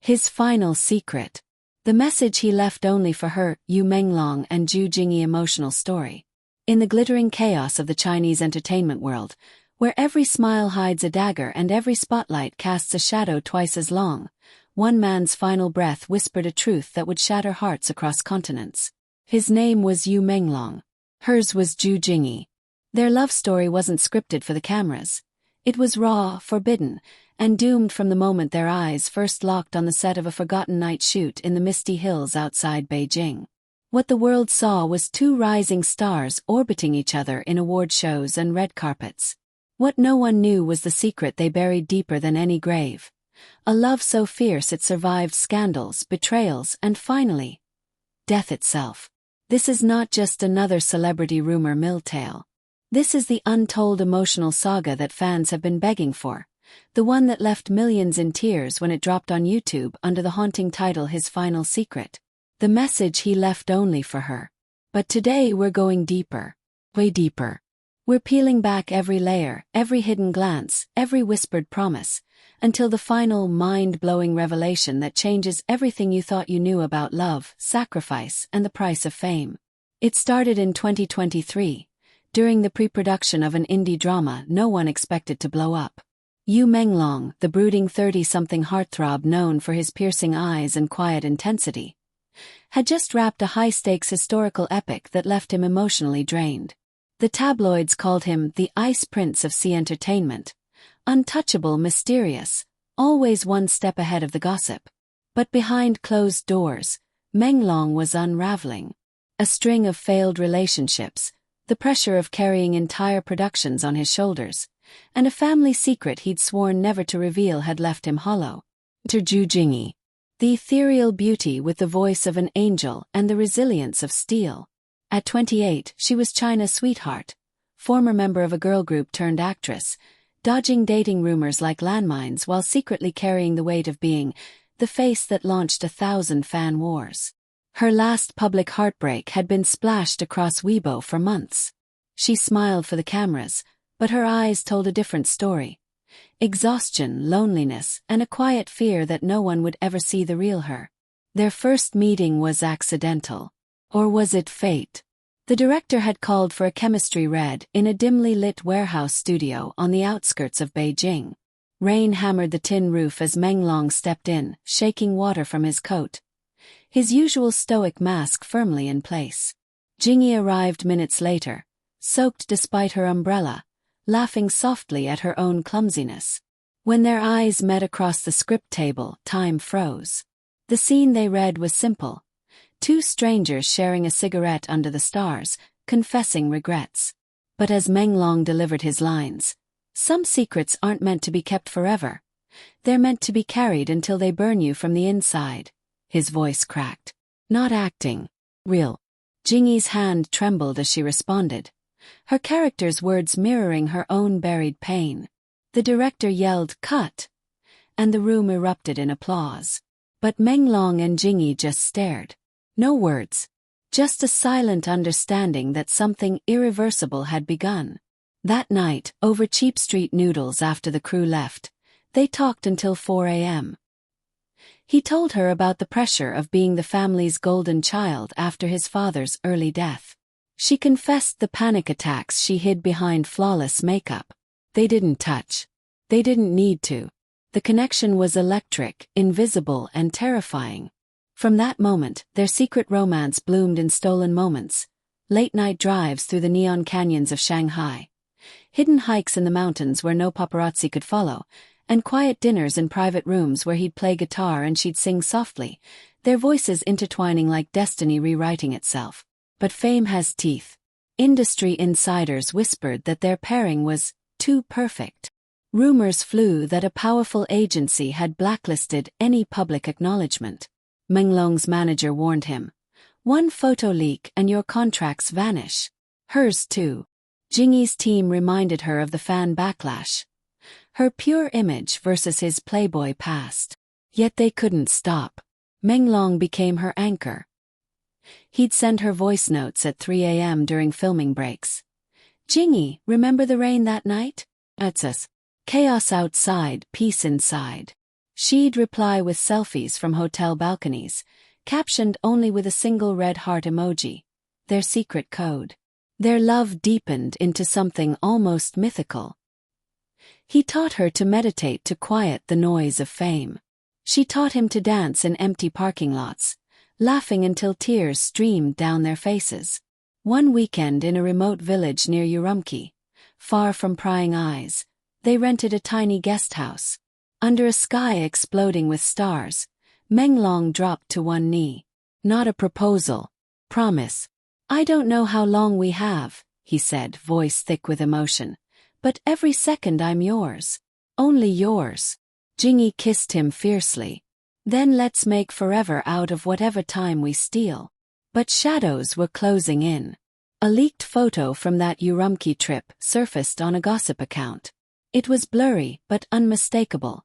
His final secret. The message he left only for her, Yu Menglong and Ju Jingyi emotional story. In the glittering chaos of the Chinese entertainment world, where every smile hides a dagger and every spotlight casts a shadow twice as long, one man's final breath whispered a truth that would shatter hearts across continents. His name was Yu Menglong. Hers was Ju Jingyi. Their love story wasn't scripted for the cameras. It was raw, forbidden, and doomed from the moment their eyes first locked on the set of a forgotten night shoot in the misty hills outside Beijing. What the world saw was two rising stars orbiting each other in award shows and red carpets. What no one knew was the secret they buried deeper than any grave. A love so fierce it survived scandals, betrayals, and finally, death itself. This is not just another celebrity rumor mill tale. This is the untold emotional saga that fans have been begging for. The one that left millions in tears when it dropped on YouTube under the haunting title His Final Secret. The message he left only for her. But today we're going deeper. Way deeper. We're peeling back every layer, every hidden glance, every whispered promise, until the final mind-blowing revelation that changes everything you thought you knew about love, sacrifice, and the price of fame. It started in 2023, during the pre-production of an indie drama no one expected to blow up. Yu Menglong, the brooding 30-something heartthrob known for his piercing eyes and quiet intensity, had just wrapped a high-stakes historical epic that left him emotionally drained. The tabloids called him the Ice Prince of Sea Entertainment, untouchable, mysterious, always one step ahead of the gossip. But behind closed doors, Menglong was unraveling. A string of failed relationships, the pressure of carrying entire productions on his shoulders, and a family secret he'd sworn never to reveal had left him hollow. To Ju Jingyi, the ethereal beauty with the voice of an angel and the resilience of steel. At 28, she was China's sweetheart, former member of a girl group turned actress, dodging dating rumors like landmines while secretly carrying the weight of being the face that launched 1,000 fan wars. Her last public heartbreak had been splashed across Weibo for months. She smiled for the cameras, but her eyes told a different story. Exhaustion, loneliness, and a quiet fear that no one would ever see the real her. Their first meeting was accidental. Or was it fate? The director had called for a chemistry read in a dimly lit warehouse studio on the outskirts of Beijing. Rain hammered the tin roof as Menglong stepped in, shaking water from his coat, his usual stoic mask firmly in place. Jingyi arrived minutes later, soaked despite her umbrella, laughing softly at her own clumsiness. When their eyes met across the script table, time froze. The scene they read was simple. Two strangers sharing a cigarette under the stars, confessing regrets. But as Menglong delivered his lines, some secrets aren't meant to be kept forever. They're meant to be carried until they burn you from the inside. His voice cracked. Not acting. Real. Jingyi's hand trembled as she responded, her character's words mirroring her own buried pain. The director yelled, "Cut!" and the room erupted in applause. But Menglong and Jingyi just stared. No words. Just a silent understanding that something irreversible had begun. That night, over cheap street noodles after the crew left, they talked until 4 a.m. He told her about the pressure of being the family's golden child after his father's early death. She confessed the panic attacks she hid behind flawless makeup. They didn't touch. They didn't need to. The connection was electric, invisible, and terrifying. From that moment, their secret romance bloomed in stolen moments, late-night drives through the neon canyons of Shanghai, hidden hikes in the mountains where no paparazzi could follow, and quiet dinners in private rooms where he'd play guitar and she'd sing softly, their voices intertwining like destiny rewriting itself. But fame has teeth. Industry insiders whispered that their pairing was too perfect. Rumors flew that a powerful agency had blacklisted any public acknowledgement. Menglong's manager warned him, "One photo leak and your contracts vanish." Hers too. Jingyi's team reminded her of the fan backlash. Her pure image versus his playboy past. Yet they couldn't stop. Menglong became her anchor. He'd send her voice notes at 3 a.m. during filming breaks. "Jingyi, remember the rain that night? It's us. Chaos outside, peace inside." She'd reply with selfies from hotel balconies, captioned only with a single red heart emoji, their secret code. Their love deepened into something almost mythical. He taught her to meditate to quiet the noise of fame. She taught him to dance in empty parking lots, laughing until tears streamed down their faces. One weekend in a remote village near Urumqi, far from prying eyes, they rented a tiny guest house. Under a sky exploding with stars, Menglong dropped to one knee. Not a proposal. Promise. I don't know how long we have, he said, voice thick with emotion. But every second I'm yours. Only yours. Jingyi kissed him fiercely. Then let's make forever out of whatever time we steal. But shadows were closing in. A leaked photo from that Urumqi trip surfaced on a gossip account. It was blurry but unmistakable.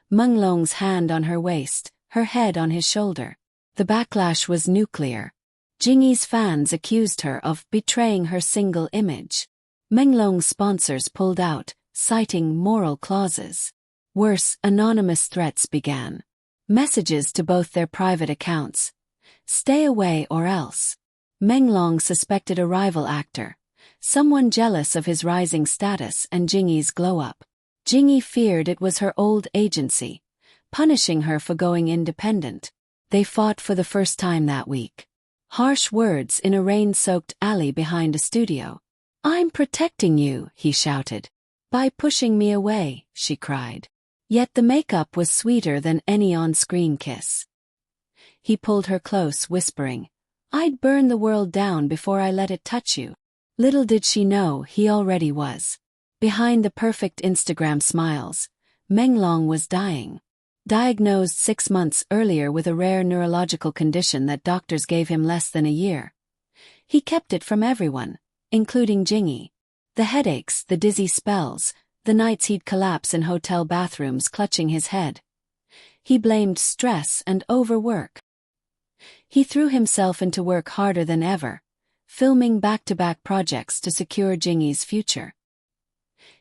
Menglong's hand on her waist, her head on his shoulder. The backlash was nuclear. Jingyi's fans accused her of betraying her single image. Menglong's sponsors pulled out, citing moral clauses. Worse, anonymous threats began. Messages to both their private accounts. Stay away or else. Menglong suspected a rival actor, someone jealous of his rising status and Jingyi's glow-up. Jingyi feared it was her old agency, punishing her for going independent. They fought for the first time that week. Harsh words in a rain-soaked alley behind a studio. I'm protecting you, he shouted. By pushing me away, she cried. Yet the makeup was sweeter than any on-screen kiss. He pulled her close, whispering, I'd burn the world down before I let it touch you. Little did she know he already was. Behind the perfect Instagram smiles, Menglong was dying. Diagnosed 6 months earlier with a rare neurological condition that doctors gave him less than a year. He kept it from everyone, including Jingyi. The headaches, the dizzy spells, the nights he'd collapse in hotel bathrooms clutching his head. He blamed stress and overwork. He threw himself into work harder than ever, filming back-to-back projects to secure Jingyi's future.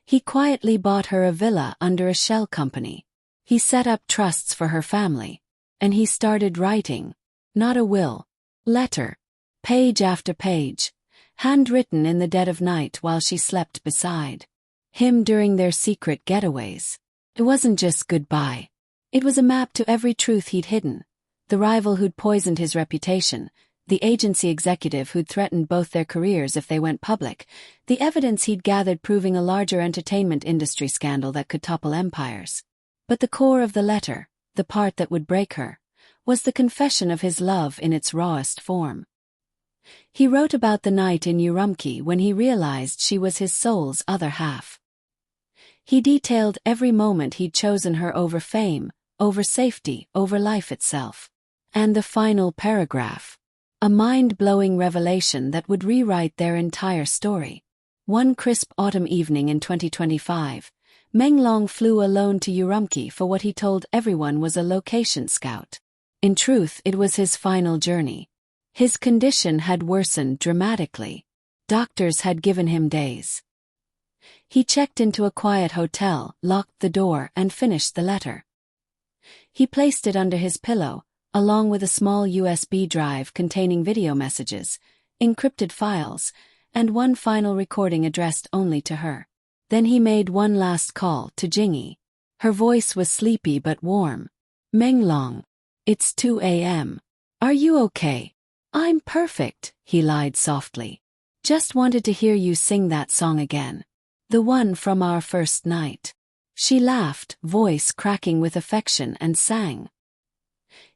He quietly bought her a villa under a shell company. He set up trusts for her family. And he started writing. Not a will. Letter. Page after page. Handwritten in the dead of night while she slept beside him during their secret getaways. It wasn't just goodbye. It was a map to every truth he'd hidden. The rival who'd poisoned his reputation, the agency executive who'd threatened both their careers if they went public, the evidence he'd gathered proving a larger entertainment industry scandal that could topple empires. But the core of the letter, the part that would break her, was the confession of his love in its rawest form. He wrote about the night in Urumqi when he realized she was his soul's other half. He detailed every moment he'd chosen her over fame, over safety, over life itself. And the final paragraph. A mind-blowing revelation that would rewrite their entire story. One crisp autumn evening in 2025, Menglong flew alone to Urumqi for what he told everyone was a location scout. In truth, it was his final journey. His condition had worsened dramatically. Doctors had given him days. He checked into a quiet hotel, locked the door, and finished the letter. He placed it under his pillow, along with a small USB drive containing video messages, encrypted files, and one final recording addressed only to her. Then he made one last call to Jingyi. Her voice was sleepy but warm. Menglong. It's 2 a.m. Are you okay? I'm perfect, he lied softly. Just wanted to hear you sing that song again. The one from our first night. She laughed, voice cracking with affection, and sang.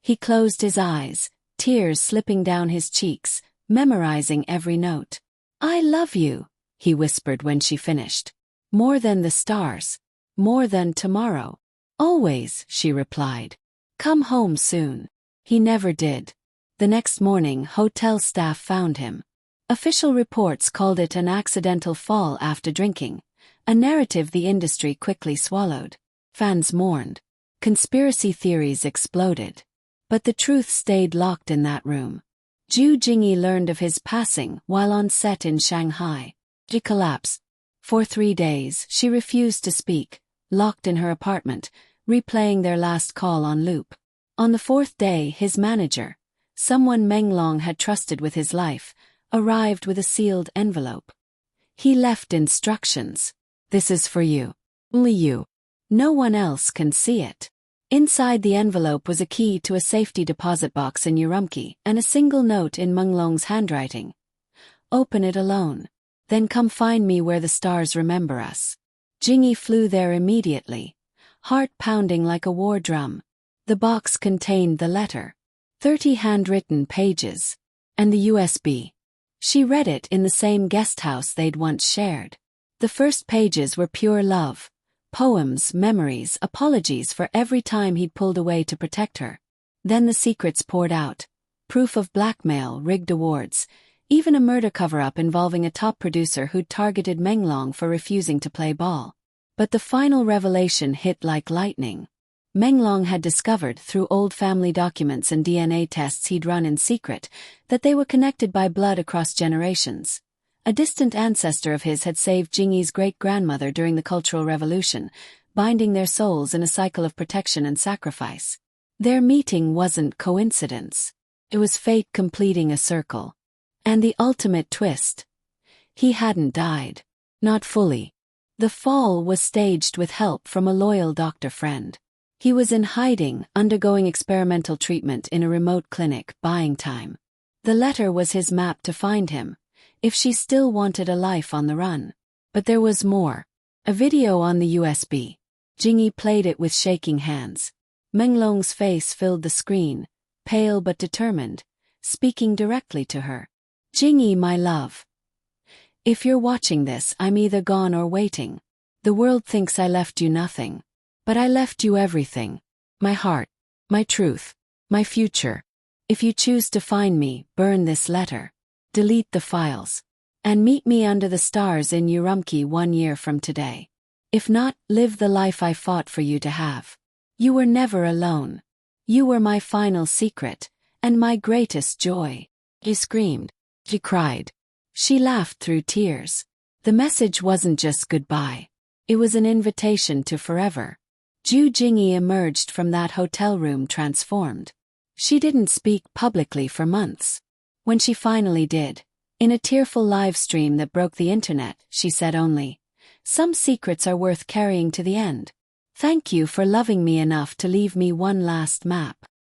He closed his eyes, tears slipping down his cheeks, memorizing every note. I love you, he whispered when she finished. More than the stars. More than tomorrow. Always, she replied. Come home soon. He never did. The next morning, hotel staff found him. Official reports called it an accidental fall after drinking, a narrative the industry quickly swallowed. Fans mourned. Conspiracy theories exploded. But the truth stayed locked in that room. Ju Jingyi learned of his passing while on set in Shanghai. She collapsed. For 3 days, she refused to speak, locked in her apartment, replaying their last call on loop. On the fourth day, his manager, someone Menglong had trusted with his life, arrived with a sealed envelope. He left instructions. "This is for you. Only you. No one else can see it." Inside the envelope was a key to a safety deposit box in Urumqi and a single note in Menglong's handwriting. "Open it alone. Then come find me where the stars remember us." Jingyi flew there immediately, heart pounding like a war drum. The box contained the letter, 30 handwritten pages, and the USB. She read it in the same guest house they'd once shared. The first pages were pure love. Poems, memories, apologies for every time he'd pulled away to protect her. Then the secrets poured out. Proof of blackmail, rigged awards, even a murder cover-up involving a top producer who'd targeted Menglong for refusing to play ball. But the final revelation hit like lightning. Menglong had discovered, through old family documents and DNA tests he'd run in secret, that they were connected by blood across generations. A distant ancestor of his had saved Jingyi's great-grandmother during the Cultural Revolution, binding their souls in a cycle of protection and sacrifice. Their meeting wasn't coincidence. It was fate completing a circle. And the ultimate twist. He hadn't died. Not fully. The fall was staged with help from a loyal doctor friend. He was in hiding, undergoing experimental treatment in a remote clinic, buying time. The letter was his map to find him, if she still wanted a life on the run. But there was more. A video on the USB. Jingyi played it with shaking hands. Menglong's face filled the screen, pale but determined, speaking directly to her. "Jingyi, my love. If you're watching this, I'm either gone or waiting. The world thinks I left you nothing. But I left you everything. My heart, my truth, my future. If you choose to find me, burn this letter. Delete the files. And meet me under the stars in Urumqi 1 year from today. If not, live the life I fought for you to have. You were never alone. You were my final secret, and my greatest joy." He screamed. She cried. She laughed through tears. The message wasn't just goodbye. It was an invitation to forever. Ju Jingyi emerged from that hotel room transformed. She didn't speak publicly for months. When she finally did, in a tearful live stream that broke the internet, she said only, "Some secrets are worth carrying to the end. Thank you for loving me enough to leave me one last map."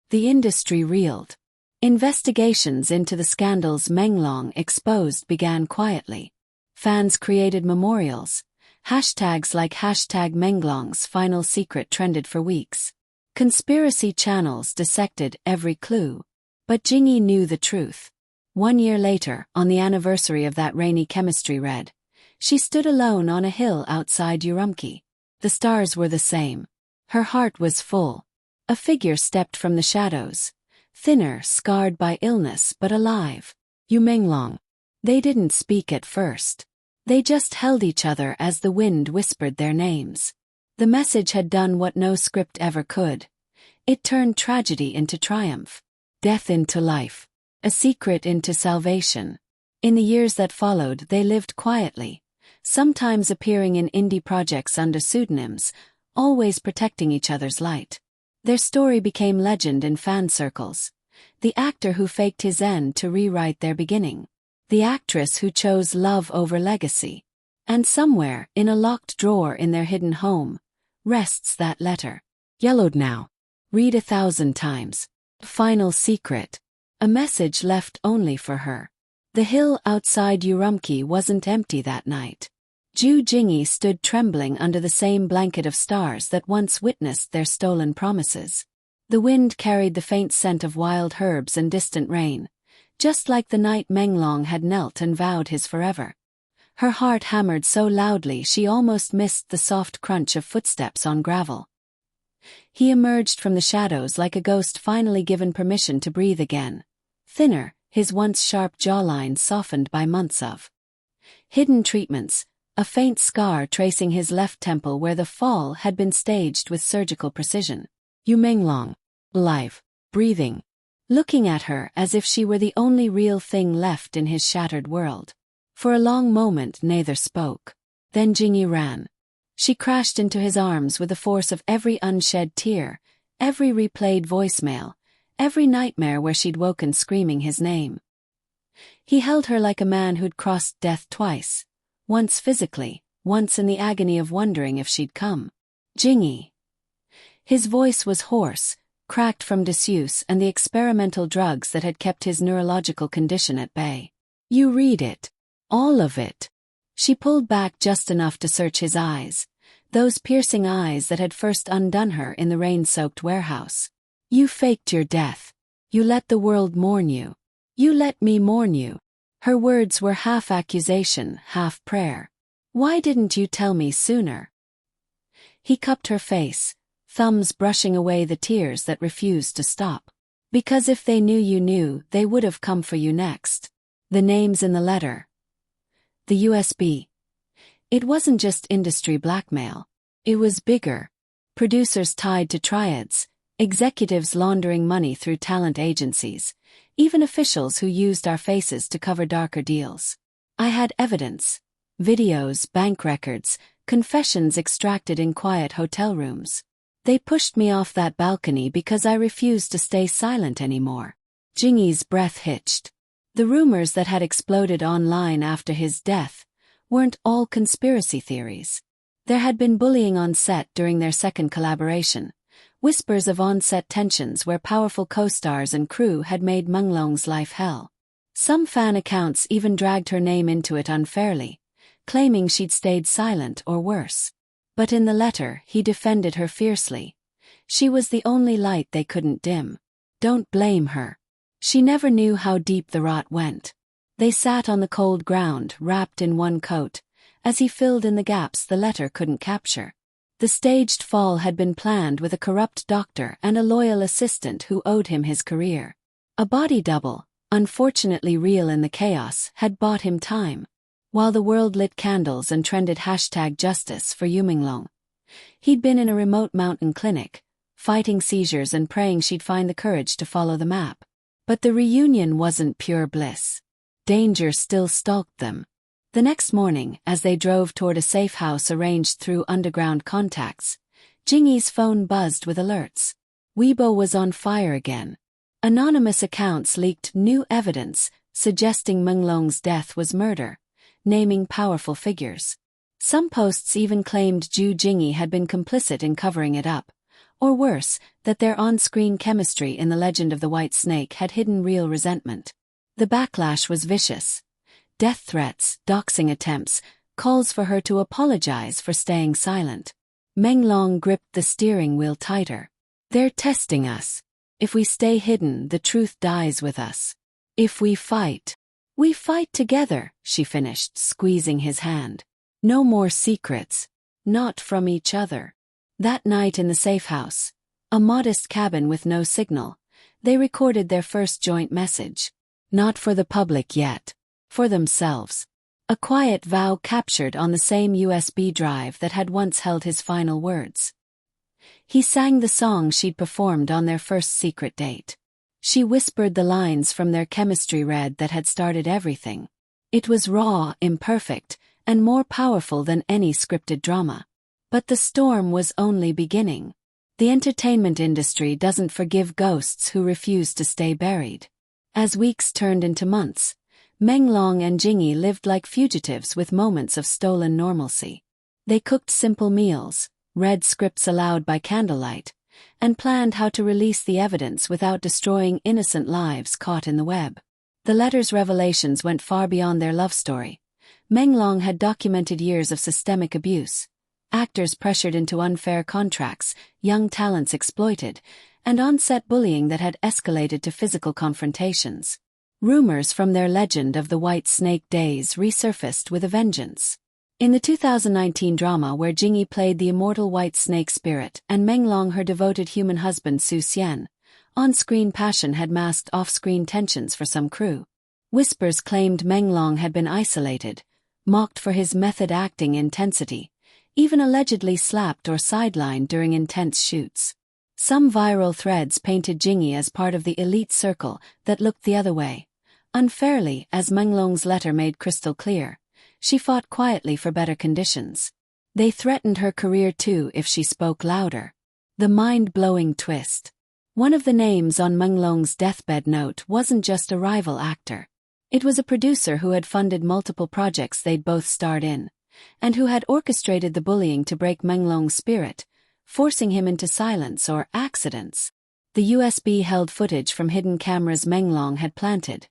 The industry reeled. Investigations into the scandals Menglong exposed began quietly. Fans created memorials. Hashtags like #Menglong's final secret trended for weeks. Conspiracy channels dissected every clue. But Jingyi knew the truth. 1 year later, on the anniversary of that rainy chemistry read, she stood alone on a hill outside Urumqi. The stars were the same. Her heart was full. A figure stepped from the shadows. Thinner, scarred by illness, but alive. Yu Menglong. They didn't speak at first. They just held each other as the wind whispered their names. The message had done what no script ever could. It turned tragedy into triumph. Death into life. A secret into salvation. In the years that followed, they lived quietly, sometimes appearing in indie projects under pseudonyms, always protecting each other's light. Their story became legend in fan circles. The actor who faked his end to rewrite their beginning. The actress who chose love over legacy. And somewhere, in a locked drawer in their hidden home, rests that letter. Yellowed now. Read 1,000 times. Final secret. A message left only for her. The hill outside Urumqi wasn't empty that night. Ju Jingyi stood trembling under the same blanket of stars that once witnessed their stolen promises. The wind carried the faint scent of wild herbs and distant rain, just like the night Menglong had knelt and vowed his forever. Her heart hammered so loudly she almost missed the soft crunch of footsteps on gravel. He emerged from the shadows like a ghost finally given permission to breathe again. Thinner, his once sharp jawline softened by months of hidden treatments, a faint scar tracing his left temple where the fall had been staged with surgical precision. Yu Menglong. Alive. Breathing. Looking at her as if she were the only real thing left in his shattered world. For a long moment neither spoke. Then Jingyi ran. She crashed into his arms with the force of every unshed tear, every replayed voicemail, every nightmare where she'd woken screaming his name. He held her like a man who'd crossed death twice, once physically, once in the agony of wondering if she'd come. Jingyi. His voice was hoarse, cracked from disuse and the experimental drugs that had kept his neurological condition at bay. You read it. All of it. She pulled back just enough to search his eyes, those piercing eyes that had first undone her in the rain-soaked warehouse. You faked your death. You let the world mourn you. You let me mourn you. Her words were half accusation, half prayer. Why didn't you tell me sooner? He cupped her face, thumbs brushing away the tears that refused to stop. Because if they knew you knew, they would have come for you next. The names in the letter. The USB. It wasn't just industry blackmail. It was bigger. Producers tied to triads, executives laundering money through talent agencies, even officials who used our faces to cover darker deals. I had evidence. Videos, bank records, confessions extracted in quiet hotel rooms. They pushed me off that balcony because I refused to stay silent anymore. Jingyi's breath hitched. The rumors that had exploded online after his death weren't all conspiracy theories. There had been bullying on set during their second collaboration, whispers of on-set tensions where powerful co-stars and crew had made Menglong's life hell. Some fan accounts even dragged her name into it unfairly, claiming she'd stayed silent or worse. But in the letter, he defended her fiercely. She was the only light they couldn't dim. Don't blame her. She never knew how deep the rot went. They sat on the cold ground, wrapped in one coat, as he filled in the gaps the letter couldn't capture. The staged fall had been planned with a corrupt doctor and a loyal assistant who owed him his career. A body double, unfortunately real in the chaos, had bought him time. While the world lit candles and trended #justice for Yu Menglong, he'd been in a remote mountain clinic, fighting seizures and praying she'd find the courage to follow the map. But the reunion wasn't pure bliss. Danger still stalked them. The next morning, as they drove toward a safe house arranged through underground contacts, Jingyi's phone buzzed with alerts. Weibo was on fire again. Anonymous accounts leaked new evidence suggesting Menglong's death was murder, naming powerful figures. Some posts even claimed Ju Jingyi had been complicit in covering it up, or worse, that their on-screen chemistry in The Legend of the White Snake had hidden real resentment. The backlash was vicious. Death threats, doxing attempts, calls for her to apologize for staying silent. Menglong gripped the steering wheel tighter. They're testing us. If we stay hidden, the truth dies with us. If we fight together, she finished, squeezing his hand. No more secrets. Not from each other. That night in the safe house, a modest cabin with no signal, they recorded their first joint message. Not for the public yet. For themselves. A quiet vow captured on the same USB drive that had once held his final words. He sang the song she'd performed on their first secret date. She whispered the lines from their chemistry read that had started everything. It was raw, imperfect, and more powerful than any scripted drama. But the storm was only beginning. The entertainment industry doesn't forgive ghosts who refuse to stay buried. As weeks turned into months, Menglong and Jingyi lived like fugitives with moments of stolen normalcy. They cooked simple meals, read scripts aloud by candlelight, and planned how to release the evidence without destroying innocent lives caught in the web. The letter's revelations went far beyond their love story. Menglong had documented years of systemic abuse, actors pressured into unfair contracts, young talents exploited, and on-set bullying that had escalated to physical confrontations. Rumors from their Legend of the White Snake days resurfaced with a vengeance. In the 2019 drama where Jingyi played the immortal White Snake spirit and Menglong her devoted human husband Su Xian, on-screen passion had masked off-screen tensions for some crew. Whispers claimed Menglong had been isolated, mocked for his method acting intensity, even allegedly slapped or sidelined during intense shoots. Some viral threads painted Jingyi as part of the elite circle that looked the other way. Unfairly, as Menglong's letter made crystal clear, she fought quietly for better conditions. They threatened her career too if she spoke louder. The mind-blowing twist. One of the names on Menglong's deathbed note wasn't just a rival actor. It was a producer who had funded multiple projects they'd both starred in, and who had orchestrated the bullying to break Menglong's spirit, forcing him into silence or accidents. The USB held footage from hidden cameras Menglong had planted.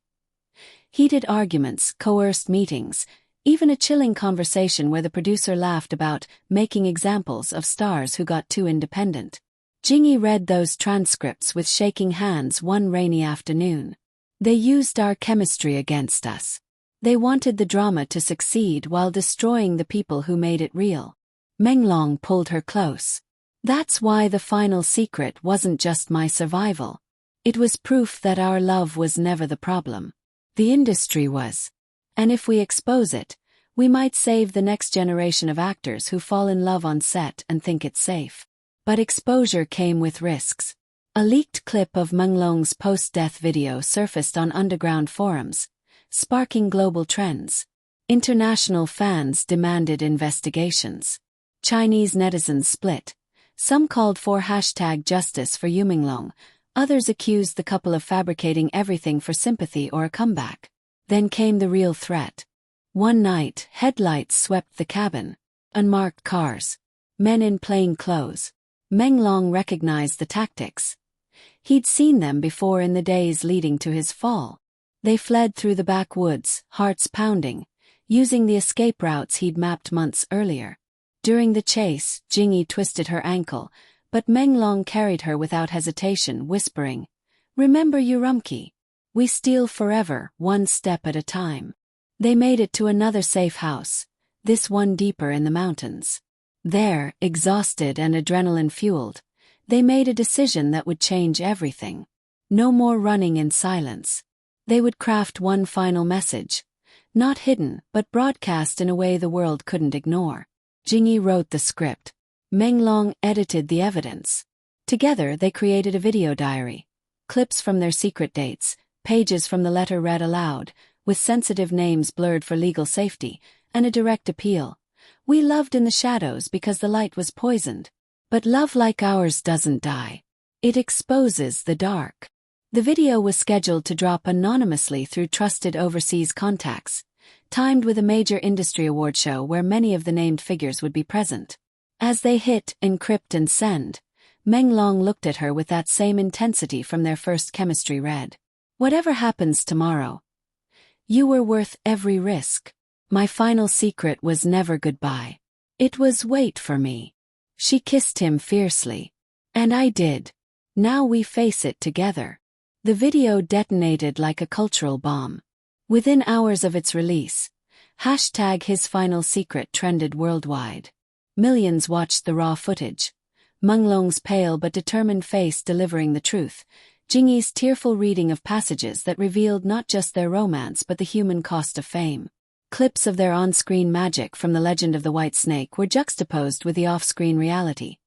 Heated arguments, coerced meetings, even a chilling conversation where the producer laughed about making examples of stars who got too independent. Jingyi read those transcripts with shaking hands one rainy afternoon. They used our chemistry against us. They wanted the drama to succeed while destroying the people who made it real. Menglong pulled her close. That's why the final secret wasn't just my survival. It was proof that our love was never the problem. The industry was. And if we expose it, we might save the next generation of actors who fall in love on set and think it's safe. But exposure came with risks. A leaked clip of Menglong's post-death video surfaced on underground forums, sparking global trends. International fans demanded investigations. Chinese netizens split. Some called for #justice for Yu Menglong, others accused the couple of fabricating everything for sympathy or a comeback. Then came the real threat. One night, headlights swept the cabin. Unmarked cars. Men in plain clothes. Menglong recognized the tactics. He'd seen them before in the days leading to his fall. They fled through the backwoods, hearts pounding, using the escape routes he'd mapped months earlier. During the chase, Jingyi twisted her ankle, but Menglong carried her without hesitation, whispering, "Remember Urumqi. We steal forever, one step at a time." They made it to another safe house, this one deeper in the mountains. There, exhausted and adrenaline-fueled, they made a decision that would change everything. No more running in silence. They would craft one final message, not hidden but broadcast in a way the world couldn't ignore. Jingyi wrote the script. Menglong edited the evidence. Together they created a video diary. Clips from their secret dates, pages from the letter read aloud, with sensitive names blurred for legal safety, and a direct appeal. We loved in the shadows because the light was poisoned. But love like ours doesn't die. It exposes the dark. The video was scheduled to drop anonymously through trusted overseas contacts, timed with a major industry award show where many of the named figures would be present. As they hit encrypt and send, Menglong looked at her with that same intensity from their first chemistry read. "Whatever happens tomorrow, you were worth every risk. My final secret was never goodbye. It was wait for me." She kissed him fiercely. "And I did. Now we face it together." The video detonated like a cultural bomb. Within hours of its release, #his final secret trended worldwide. Millions watched the raw footage. Menglong's pale but determined face delivering the truth, Jingyi's tearful reading of passages that revealed not just their romance but the human cost of fame. Clips of their on-screen magic from The Legend of the White Snake were juxtaposed with the off-screen reality,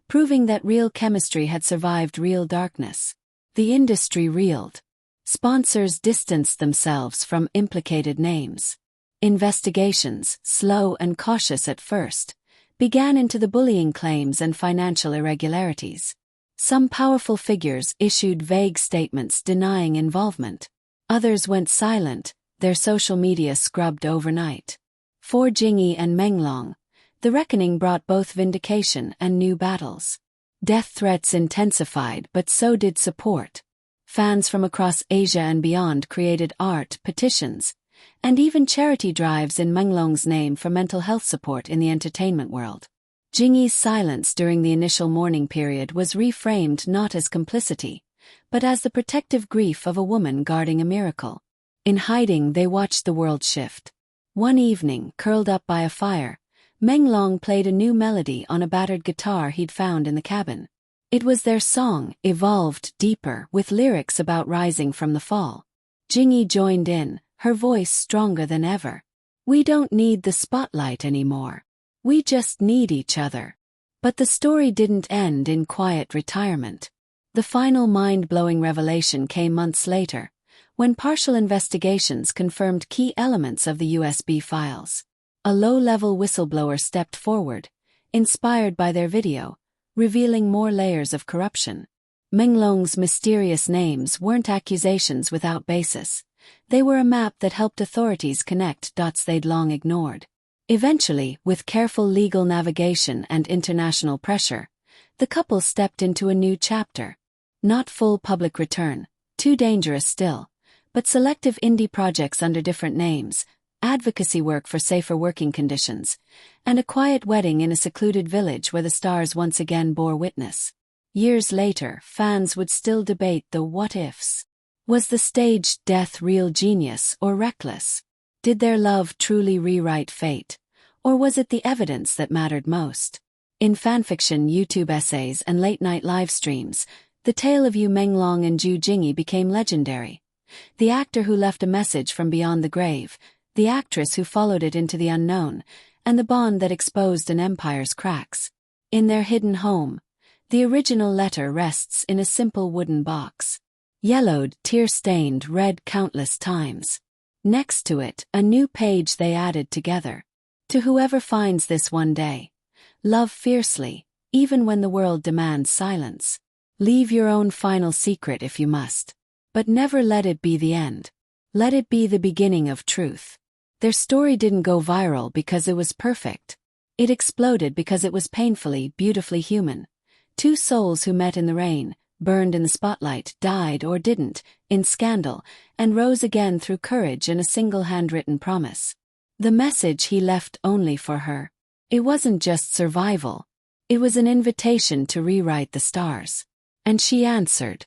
proving that real chemistry had survived real darkness. The industry reeled. Sponsors distanced themselves from implicated names. Investigations, slow and cautious at first, began into the bullying claims and financial irregularities. Some powerful figures issued vague statements denying involvement. Others went silent, their social media scrubbed overnight. For Jingyi and Menglong, the reckoning brought both vindication and new battles. Death threats intensified, but so did support. Fans from across Asia and beyond created art, petitions, and even charity drives in Menglong's name for mental health support in the entertainment world. Jingyi's silence during the initial mourning period was reframed not as complicity, but as the protective grief of a woman guarding a miracle. In hiding, they watched the world shift. One evening, curled up by a fire, Menglong played a new melody on a battered guitar he'd found in the cabin. It was their song, evolved deeper, with lyrics about rising from the fall. Jingyi joined in, her voice stronger than ever. "We don't need the spotlight anymore. We just need each other." But the story didn't end in quiet retirement. The final mind-blowing revelation came months later, when partial investigations confirmed key elements of the USB files. A low-level whistleblower stepped forward, inspired by their video, revealing more layers of corruption. Menglong's mysterious names weren't accusations without basis. They were a map that helped authorities connect dots they'd long ignored. Eventually, with careful legal navigation and international pressure, the couple stepped into a new chapter. Not full public return, too dangerous still, but selective indie projects under different names, advocacy work for safer working conditions, and a quiet wedding in a secluded village where the stars once again bore witness. Years later, fans would still debate the what-ifs. Was the staged death real genius or reckless? Did their love truly rewrite fate? Or was it the evidence that mattered most? In fanfiction, YouTube essays, and late-night live streams, the tale of Yu Menglong and Ju Jingyi became legendary. The actor who left a message from beyond the grave, the actress who followed it into the unknown, and the bond that exposed an empire's cracks. In their hidden home, the original letter rests in a simple wooden box. Yellowed, tear-stained, read countless times. Next to it, a new page they added together. To whoever finds this one day, love fiercely, even when the world demands silence. Leave your own final secret if you must. But never let it be the end. Let it be the beginning of truth. Their story didn't go viral because it was perfect. It exploded because it was painfully, beautifully human. Two souls who met in the rain, burned in the spotlight, died or didn't, in scandal, and rose again through courage and a single handwritten promise. The message he left only for her. It wasn't just survival. It was an invitation to rewrite the stars. And she answered.